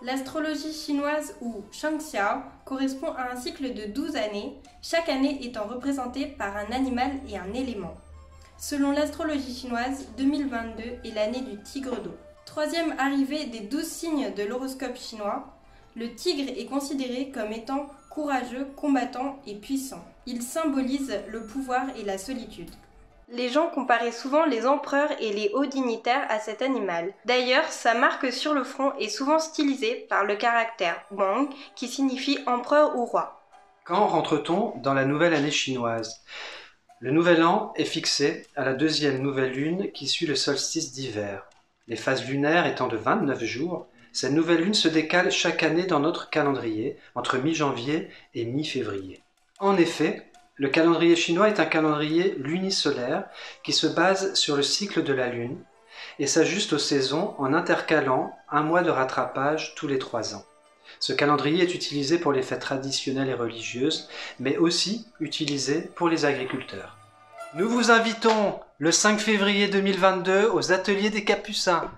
L'astrologie chinoise ou Shangxiao correspond à un cycle de 12 années, chaque année étant représentée par un animal et un élément. Selon l'astrologie chinoise, 2022 est l'année du tigre d'eau. Troisième arrivée des 12 signes de l'horoscope chinois, le tigre est considéré comme étant courageux, combattant et puissant. Il symbolise le pouvoir et la solitude. Les gens comparaient souvent les empereurs et les hauts dignitaires à cet animal. D'ailleurs, sa marque sur le front est souvent stylisée par le caractère Wang qui signifie empereur ou roi. Quand rentre-t-on dans la nouvelle année chinoise? Le nouvel an est fixé à la deuxième nouvelle lune qui suit le solstice d'hiver. Les phases lunaires étant de 29 jours, cette nouvelle lune se décale chaque année dans notre calendrier entre mi-janvier et mi-février. En effet, le calendrier chinois est un calendrier lunisolaire qui se base sur le cycle de la lune et s'ajuste aux saisons en intercalant un mois de rattrapage tous les 3 ans. Ce calendrier est utilisé pour les fêtes traditionnelles et religieuses, mais aussi utilisé pour les agriculteurs. Nous vous invitons le 5 février 2022 aux Ateliers des Capucins,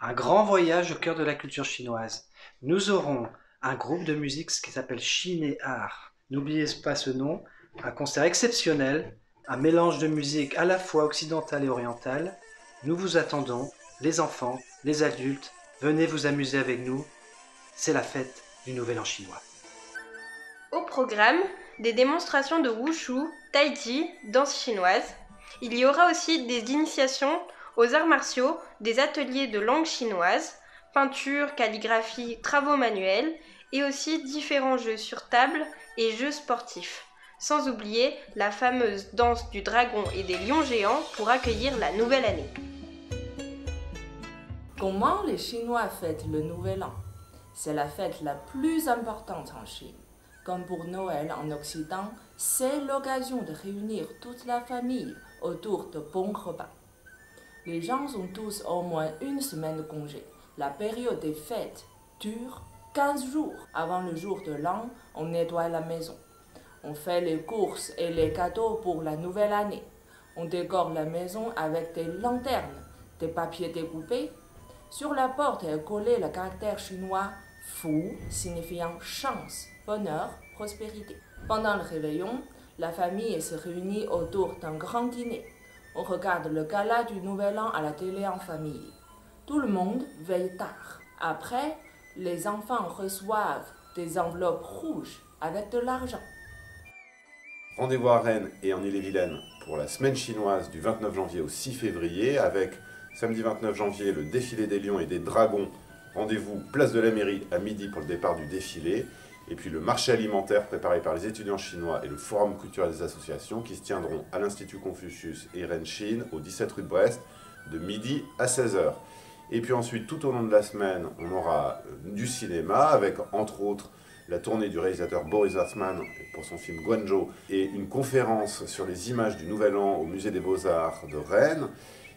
un grand voyage au cœur de la culture chinoise. Nous aurons un groupe de musique qui s'appelle Chine et Art. N'oubliez pas ce nom, un concert exceptionnel, un mélange de musique à la fois occidentale et orientale. Nous vous attendons, les enfants, les adultes, venez vous amuser avec nous. C'est la fête du Nouvel An chinois. Au programme, des démonstrations de wushu, tai chi, danse chinoise. Il y aura aussi des initiations aux arts martiaux, des ateliers de langue chinoise, peinture, calligraphie, travaux manuels et aussi différents jeux sur table et jeux sportifs. Sans oublier la fameuse danse du dragon et des lions géants pour accueillir la nouvelle année. Comment les Chinois fêtent le Nouvel An? C'est la fête la plus importante en Chine. Comme pour Noël en Occident, c'est l'occasion de réunir toute la famille autour de bons repas. Les gens ont tous au moins une semaine de congé. La période des fêtes dure 15 jours. Avant le jour de l'an, on nettoie la maison. On fait les courses et les cadeaux pour la nouvelle année. On décore la maison avec des lanternes, des papiers découpés. Sur la porte est collé le caractère chinois Fu, signifiant chance, bonheur, prospérité. Pendant le réveillon, la famille se réunit autour d'un grand dîner. On regarde le gala du Nouvel An à la télé en famille. Tout le monde veille tard. Après, les enfants reçoivent des enveloppes rouges avec de l'argent. Rendez-vous à Rennes et en Ille-et-Vilaine pour la semaine chinoise du 29 janvier au 6 février avec samedi 29 janvier le défilé des lions et des dragons. Rendez-vous place de la mairie à midi pour le départ du défilé. Et puis le marché alimentaire préparé par les étudiants chinois et le forum culturel des associations qui se tiendront à l'Institut Confucius et Rennes Chine au 17 rue de Brest de midi à 16h. Et puis ensuite tout au long de la semaine on aura du cinéma avec entre autres la tournée du réalisateur Boris Wertzmann pour son film Guangzhou et une conférence sur les images du Nouvel An au Musée des Beaux-Arts de Rennes.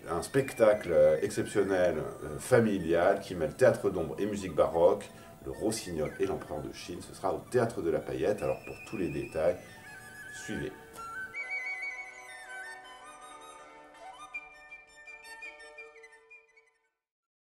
Un spectacle exceptionnel, familial, qui mêle théâtre d'ombre et musique baroque, le Rossignol et l'Empereur de Chine. Ce sera au Théâtre de la Paillette. Alors pour tous les détails, suivez.